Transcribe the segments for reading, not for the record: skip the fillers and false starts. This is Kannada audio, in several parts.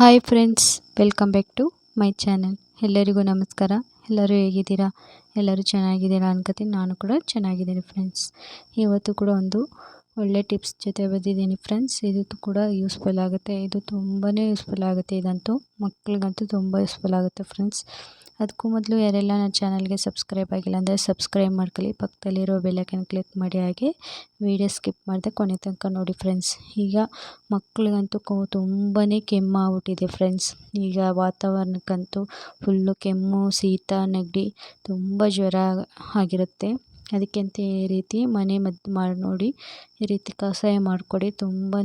Hi friends, welcome back to my channel. ಎಲ್ಲರಿಗೂ ನಮಸ್ಕಾರ. ಎಲ್ಲರೂ ಹೇಗಿದ್ದೀರಾ? ಎಲ್ಲರೂ ಚೆನ್ನಾಗಿದ್ದೀರಾ ಅನ್ಕೋತೀನಿ. ನಾನು ಕೂಡ ಚೆನ್ನಾಗಿದ್ದೀನಿ ಫ್ರೆಂಡ್ಸ್. ಇವತ್ತು ಕೂಡ ಒಂದು ಒಳ್ಳೆ ಟಿಪ್ಸ್ ಜೊತೆ ಬಂದಿದ್ದೀನಿ ಫ್ರೆಂಡ್ಸ್. ಇದು ಕೂಡ ಯೂಸ್ಫುಲ್ ಆಗುತ್ತೆ. ಇದು ತುಂಬಾ ಯೂಸ್ಫುಲ್ ಆಗುತ್ತೆ. ಇದಂತೂ ಮಕ್ಕಳಿಗಂತೂ ತುಂಬ ಯೂಸ್ಫುಲ್ ಆಗುತ್ತೆ ಫ್ರೆಂಡ್ಸ್. ಅದಕ್ಕೂ ಮೊದಲು ಯಾರೆಲ್ಲ ನನ್ನ ಚಾನಲ್ಗೆ ಸಬ್ಸ್ಕ್ರೈಬ್ ಆಗಿಲ್ಲ ಅಂದರೆ ಸಬ್ಸ್ಕ್ರೈಬ್ ಮಾಡ್ಕೊಳ್ಳಿ. ಪಕ್ಕದಲ್ಲಿರೋ ಬೆಲ್ಲೈಕನ್ ಕ್ಲಿಕ್ ಮಾಡಿ, ಹಾಗೆ ವಿಡಿಯೋ ಸ್ಕಿಪ್ ಮಾಡದೆ ಕೊನೆ ತನಕ ನೋಡಿ ಫ್ರೆಂಡ್ಸ್. ಈಗ ಮಕ್ಕಳಿಗಂತೂ ತುಂಬಾ ಕೆಮ್ಮಾಗ್ಬಿಟ್ಟಿದೆ ಫ್ರೆಂಡ್ಸ್. ಈಗ ವಾತಾವರಣಕ್ಕಂತೂ ಫುಲ್ಲು ಕೆಮ್ಮು, ಶೀತ, ನೆಗಡಿ, ತುಂಬ ಜ್ವರ ಆಗಿರುತ್ತೆ. ಅದಕ್ಕೆಂತ ಈ ರೀತಿ ಮನೆ ಮದ್ದು ಮಾಡಿ ನೋಡಿ, ಈ ರೀತಿ ಕಷಾಯ ಮಾಡಿಕೊಡಿ. ತುಂಬಾ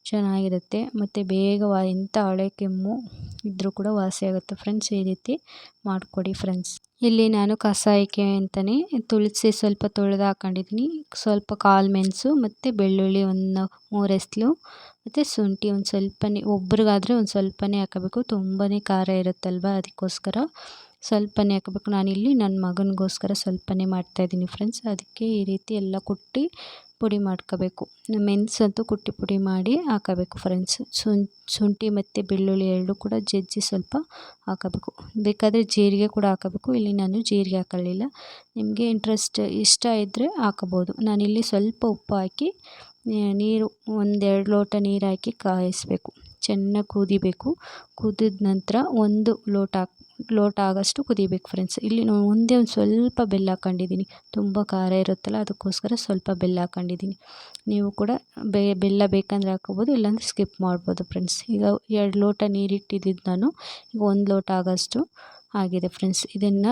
ಚೆನ್ನಾಗಿರುತ್ತೆ ಮತ್ತು ಬೇಗ ಎಂಥ ಹಳೆ ಕೆಮ್ಮು ಇದ್ದರೂ ಕೂಡ ವಾಸಿಯಾಗುತ್ತೆ ಫ್ರೆಂಡ್ಸ್. ಈ ರೀತಿ ಮಾಡಿಕೊಡಿ ಫ್ರೆಂಡ್ಸ್. ಇಲ್ಲಿ ನಾನು ಕಷಾಯಕ್ಕೆ ಅಂತಲೇ ತುಳಸಿ ಸ್ವಲ್ಪ ತೊಳೆದು ಹಾಕೊಂಡಿದ್ದೀನಿ, ಸ್ವಲ್ಪ ಕಾಳು ಮೆಣಸು ಮತ್ತು ಬೆಳ್ಳುಳ್ಳಿ ಒಂದು 3 ಎಸ್ಲು ಮತ್ತು ಶುಂಠಿ ಒಂದು ಸ್ವಲ್ಪನೇ, ಒಬ್ರಿಗಾದರೆ ಒಂದು ಸ್ವಲ್ಪನೇ ಹಾಕಬೇಕು. ತುಂಬಾ ಖಾರ ಇರುತ್ತಲ್ವ, ಅದಕ್ಕೋಸ್ಕರ ಸ್ವಲ್ಪನೇ ಹಾಕಬೇಕು. ನಾನಿಲ್ಲಿ ನನ್ನ ಮಗನಿಗೋಸ್ಕರ ಸ್ವಲ್ಪನೇ ಮಾಡ್ತಾಯಿದ್ದೀನಿ ಫ್ರೆಂಡ್ಸ್. ಅದಕ್ಕೆ ಈ ರೀತಿ ಎಲ್ಲ ಕುಟ್ಟಿ ಪುಡಿ ಮಾಡ್ಕೋಬೇಕು. ಮೆಣಸಂತೂ ಕುಟ್ಟಿ ಪುಡಿ ಮಾಡಿ ಹಾಕಬೇಕು ಫ್ರೆಂಡ್ಸ್. ಶುಂಠಿ ಮತ್ತು ಬೆಳ್ಳುಳ್ಳಿ ಎರಡು ಕೂಡ ಜಜ್ಜಿ ಸ್ವಲ್ಪ ಹಾಕಬೇಕು. ಬೇಕಾದರೆ ಜೀರಿಗೆ ಕೂಡ ಹಾಕಬೇಕು. ಇಲ್ಲಿ ನಾನು ಜೀರಿಗೆ ಹಾಕೊಳ್ಳಿಲ್ಲ. ನಿಮಗೆ ಇಷ್ಟ ಇದ್ದರೆ ಹಾಕಬೋದು. ನಾನಿಲ್ಲಿ ಸ್ವಲ್ಪ ಉಪ್ಪು ಹಾಕಿ ನೀರು 1-2 ಲೋಟ ನೀರು ಹಾಕಿ ಕಾಯಿಸಬೇಕು. ಚೆನ್ನಾಗಿ ಕುದಿಬೇಕು. ಕುದಿದ ನಂತರ 1 ಲೋಟ ಆಗೋಷ್ಟು ಕುದಿಬೇಕು ಫ್ರೆಂಡ್ಸ್. ಇಲ್ಲಿ ನಾನು ಒಂದೇ ಒಂದು ಸ್ವಲ್ಪ ಬೆಲ್ಲ ಹಾಕ್ಕೊಂಡಿದ್ದೀನಿ. ತುಂಬ ಖಾರ ಇರುತ್ತಲ್ಲ, ಅದಕ್ಕೋಸ್ಕರ ಸ್ವಲ್ಪ ಬೆಲ್ಲ ಹಾಕ್ಕೊಂಡಿದ್ದೀನಿ. ನೀವು ಕೂಡ ಬೆಲ್ಲ ಬೇಕಂದರೆ ಹಾಕೋಬೋದು, ಇಲ್ಲಾಂದರೆ ಸ್ಕಿಪ್ ಮಾಡ್ಬೋದು ಫ್ರೆಂಡ್ಸ್. ಈಗ 2 ಲೋಟ ನೀರಿಟ್ಟಿದ್ದು ನಾನು ಈಗ 1 ಲೋಟ ಆಗೋಷ್ಟು ಆಗಿದೆ ಫ್ರೆಂಡ್ಸ್. ಇದನ್ನು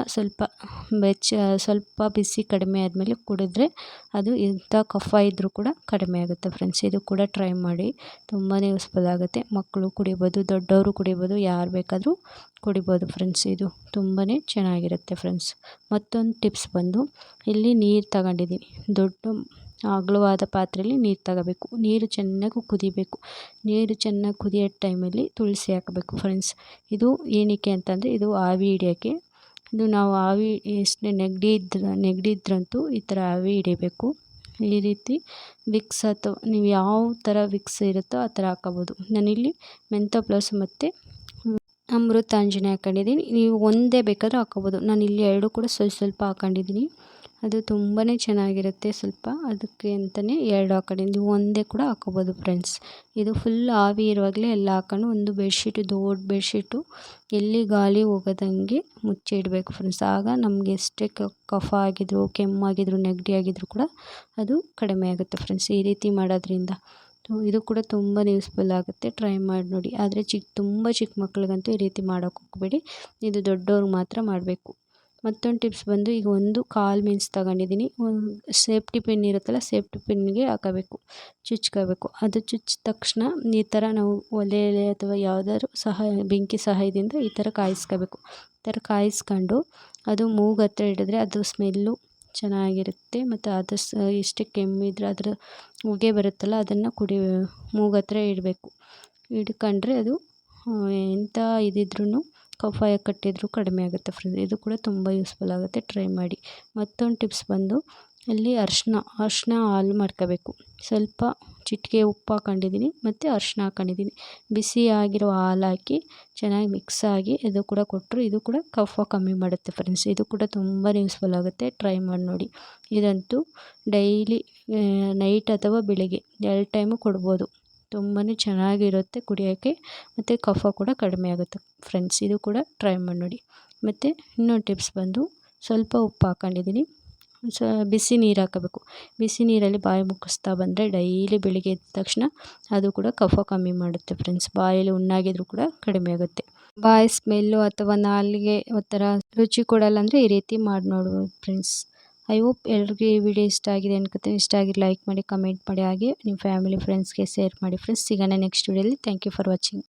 ಸ್ವಲ್ಪ ಬಿಸಿ ಕಡಿಮೆ ಆದಮೇಲೆ ಕುಡಿದ್ರೆ ಅದು ಎಂಥ ಕಫ ಇದ್ದರೂ ಕೂಡ ಕಡಿಮೆ ಆಗುತ್ತೆ ಫ್ರೆಂಡ್ಸ್. ಇದು ಕೂಡ ಟ್ರೈ ಮಾಡಿ, ತುಂಬಾ ಯೂಸ್ಫುಲ್ ಆಗುತ್ತೆ. ಮಕ್ಕಳು ಕುಡಿಬೋದು, ದೊಡ್ಡವರು ಕುಡಿಬೋದು, ಯಾರು ಬೇಕಾದರೂ ಕುಡಿಬೋದು ಫ್ರೆಂಡ್ಸ್. ಇದು ತುಂಬಾ ಚೆನ್ನಾಗಿರುತ್ತೆ ಫ್ರೆಂಡ್ಸ್. ಮತ್ತೊಂದು ಟಿಪ್ಸ್ ಬಂದು, ಇಲ್ಲಿ ನೀರು ತಗೊಂಡಿದ್ದೀನಿ. ದೊಡ್ಡ ಅಗಲವಾದ ಪಾತ್ರೆಯಲ್ಲಿ ನೀರು ತಗೋಬೇಕು. ನೀರು ಚೆನ್ನಾಗಿ ಕುದಿಬೇಕು. ನೀರು ಚೆನ್ನಾಗಿ ಕುದಿಯೋ ಟೈಮಲ್ಲಿ ತುಳಸಿ ಹಾಕಬೇಕು ಫ್ರೆಂಡ್ಸ್. ಇದು ಏನಕ್ಕೆ ಅಂತಂದರೆ, ಇದು ಆವಿ ಹಿಡಿಯೋಕ್ಕೆ. ಇದು ನಾವು ಆವಿ ಎಷ್ಟು ನೆಗಡಿ ಇದ್ರಂತೂ ಈ ಥರ ಆವಿ ಹಿಡಿಬೇಕು. ಈ ರೀತಿ ವಿಕ್ಸ್ ಅಥವಾ ನೀವು ಯಾವ ಥರ ವಿಕ್ಸ್ ಇರುತ್ತೋ ಆ ಥರ ಹಾಕೋಬೋದು. ನಾನಿಲ್ಲಿ ಮೆಂಥೋ ಪ್ಲಸ್ ಮತ್ತು ಅಮೃತಾಂಜನಿ ಹಾಕೊಂಡಿದ್ದೀನಿ. ನೀವು ಒಂದೇ ಬೇಕಾದರೂ ಹಾಕೋಬೋದು. ನಾನಿಲ್ಲಿ 2 ಕೂಡ ಸ್ವಲ್ಪ ಹಾಕೊಂಡಿದ್ದೀನಿ. ಅದು ತುಂಬಾ ಚೆನ್ನಾಗಿರುತ್ತೆ. ಸ್ವಲ್ಪ ಅದಕ್ಕೆ ಅಂತಲೇ 2 ಹಾಕೊಂಡಿದ್ದೀನಿ. ನೀವು ಒಂದೇ ಕೂಡ ಹಾಕೋಬೋದು ಫ್ರೆಂಡ್ಸ್. ಇದು ಫುಲ್ ಆವಿ ಇರುವಾಗಲೇ ಎಲ್ಲ ಹಾಕೊಂಡು ಒಂದು ದೊಡ್ಡ ಬೆಡ್ಶೀಟು ಎಲ್ಲಿ ಗಾಳಿ ಹೋಗೋದಂಗೆ ಮುಚ್ಚಿ ಇಡಬೇಕು ಫ್ರೆಂಡ್ಸ್. ಆಗ ನಮಗೆ ಎಷ್ಟೇ ಕಫ ಆಗಿದ್ರು, ಕೆಮ್ಮಾಗಿದ್ರು, ನೆಗಡಿ ಆಗಿದ್ರು ಕೂಡ ಅದು ಕಡಿಮೆ ಆಗುತ್ತೆ ಫ್ರೆಂಡ್ಸ್. ಈ ರೀತಿ ಮಾಡೋದ್ರಿಂದ ಇದು ಕೂಡ ತುಂಬಾ ಯೂಸ್ಫುಲ್ ಆಗುತ್ತೆ. ಟ್ರೈ ಮಾಡಿ ನೋಡಿ. ಆದರೆ ತುಂಬ ಚಿಕ್ಕ ಮಕ್ಳಿಗಂತೂ ಈ ರೀತಿ ಮಾಡೋಕ್ಕೆ ಹೋಗಬೇಡಿ. ಇದು ದೊಡ್ಡವ್ರಿಗೆ ಮಾತ್ರ ಮಾಡಬೇಕು. ಮತ್ತೊಂದು ಟಿಪ್ಸ್ ಬಂದು, ಈಗ ಒಂದು ಕಾಳು ಮೆಣಸು ತಗೊಂಡಿದ್ದೀನಿ. ಸೇಫ್ಟಿ ಪಿನ್ ಇರುತ್ತಲ್ಲ, ಸೇಫ್ಟಿ ಪಿನ್ಗೆ ಹಾಕೋಬೇಕು, ಚುಚ್ಕೋಬೇಕು. ಅದು ಚುಚ್ಚಿದ ತಕ್ಷಣ ಈ ಥರ ನಾವು ಒಲೆಯಲ್ಲಿ ಅಥವಾ ಯಾವುದಾದ್ರು ಬೆಂಕಿ ಸಹಾಯದಿಂದ ಈ ಥರ ಕಾಯಿಸ್ಕೋಬೇಕು. ಈ ಥರ ಕಾಯಿಸ್ಕೊಂಡು ಅದು ಮೂಗು ಹತ್ರ ಹಿಡಿದ್ರೆ ಅದು ಸ್ಮೆಲ್ಲು ಚೆನ್ನಾಗಿರುತ್ತೆ. ಮತ್ತು ಅದು ಎಷ್ಟೇ ಕೆಮ್ಮಿದ್ರೆ ಅದರ ಹೊಗೆ ಬರುತ್ತಲ್ಲ, ಅದನ್ನು ಮೂಗು ಹತ್ರ ಇಡಬೇಕು. ಹಿಡ್ಕೊಂಡ್ರೆ ಅದು ಎಂಥ ಇದಿದ್ರೂ, ಕಫ ಕಟ್ಟಿದ್ರೂ ಕಡಿಮೆ ಆಗುತ್ತೆ ಫ್ರೆಂಡ್ಸ್. ಇದು ಕೂಡ ತುಂಬ ಯೂಸ್ಫುಲ್ ಆಗುತ್ತೆ. ಟ್ರೈ ಮಾಡಿ. ಮತ್ತೊಂದು ಟಿಪ್ಸ್ ಬಂದು, ಇಲ್ಲಿ ಅರಿಶಿನ ಹಾಲು ಮಾಡ್ಕೋಬೇಕು. ಸ್ವಲ್ಪ ಚಿಟಿಕೆ ಉಪ್ಪು ಹಾಕೊಂಡಿದ್ದೀನಿ ಮತ್ತು ಅರಿಶಿನ ಹಾಕೊಂಡಿದ್ದೀನಿ. ಬಿಸಿ ಆಗಿರೋ ಹಾಲು ಹಾಕಿ ಚೆನ್ನಾಗಿ ಮಿಕ್ಸ್ ಆಗಿ ಇದು ಕೂಡ ಕೊಟ್ಟರು, ಇದು ಕೂಡ ಕಫ ಕಮ್ಮಿ ಮಾಡುತ್ತೆ ಫ್ರೆಂಡ್ಸ್. ಇದು ಕೂಡ ತುಂಬ ಯೂಸ್ಫುಲ್ ಆಗುತ್ತೆ. ಟ್ರೈ ಮಾಡಿ ನೋಡಿ. ಇದಂತೂ ಡೈಲಿ ನೈಟ್ ಅಥವಾ ಬೆಳಿಗ್ಗೆ 2 ಟೈಮು ಕೊಡ್ಬೋದು. ತುಂಬಾ ಚೆನ್ನಾಗಿರುತ್ತೆ ಕುಡಿಯೋಕ್ಕೆ, ಮತ್ತು ಕಫ ಕೂಡ ಕಡಿಮೆ ಆಗುತ್ತೆ ಫ್ರೆಂಡ್ಸ್. ಇದು ಕೂಡ ಟ್ರೈ ಮಾಡಿ ನೋಡಿ. ಮತ್ತು ಇನ್ನೊಂದು ಟಿಪ್ಸ್ ಬಂದು, ಸ್ವಲ್ಪ ಉಪ್ಪು ಹಾಕ್ಕೊಂಡಿದ್ದೀನಿ. ಬಿಸಿ ನೀರು ಹಾಕಬೇಕು. ಬಿಸಿ ನೀರಲ್ಲಿ ಬಾಯಿ ಮುಕ್ಕಿಸ್ತಾ ಬಂದರೆ ಡೈಲಿ ಬೆಳಿಗ್ಗೆ ಎದ್ದ ತಕ್ಷಣ ಅದು ಕೂಡ ಕಫ ಕಮ್ಮಿ ಮಾಡುತ್ತೆ ಫ್ರೆಂಡ್ಸ್. ಬಾಯಲ್ಲಿ ಹುಣ್ಣಾಗಿದ್ರೂ ಕೂಡ ಕಡಿಮೆ ಆಗುತ್ತೆ. ಬಾಯಿ ಸ್ಮೆಲ್ಲು ಅಥವಾ ನಾಲಿಗೆ ಒಂಥರ ರುಚಿ ಕೊಡಲ್ಲ ಅಂದರೆ ಈ ರೀತಿ ಮಾಡಿ ನೋಡ್ಬೋದು ಫ್ರೆಂಡ್ಸ್. ಐ ಹೋಪ್ ಎಲ್ರಿಗೂ ಈ ವಿಡಿಯೋ ಇಷ್ಟ ಆಗಿದೆ ಅನ್ಕೋತೀನಿ. ಇಷ್ಟ ಆಗಿ ಲೈಕ್ ಮಾಡಿ, ಕಮೆಂಟ್ ಮಾಡಿ, ಹಾಗೆ ನಿಮ್ಮ ಫ್ಯಾಮಿಲಿ ಫ್ರೆಂಡ್ಸ್ಗೆ ಶೇರ್ ಮಾಡಿ ಫ್ರೆಂಡ್ಸ್. ಸಿಗೋಣ ನೆಕ್ಸ್ಟ್ ವಿಡಿಯೋಲಿ. Thank you for watching.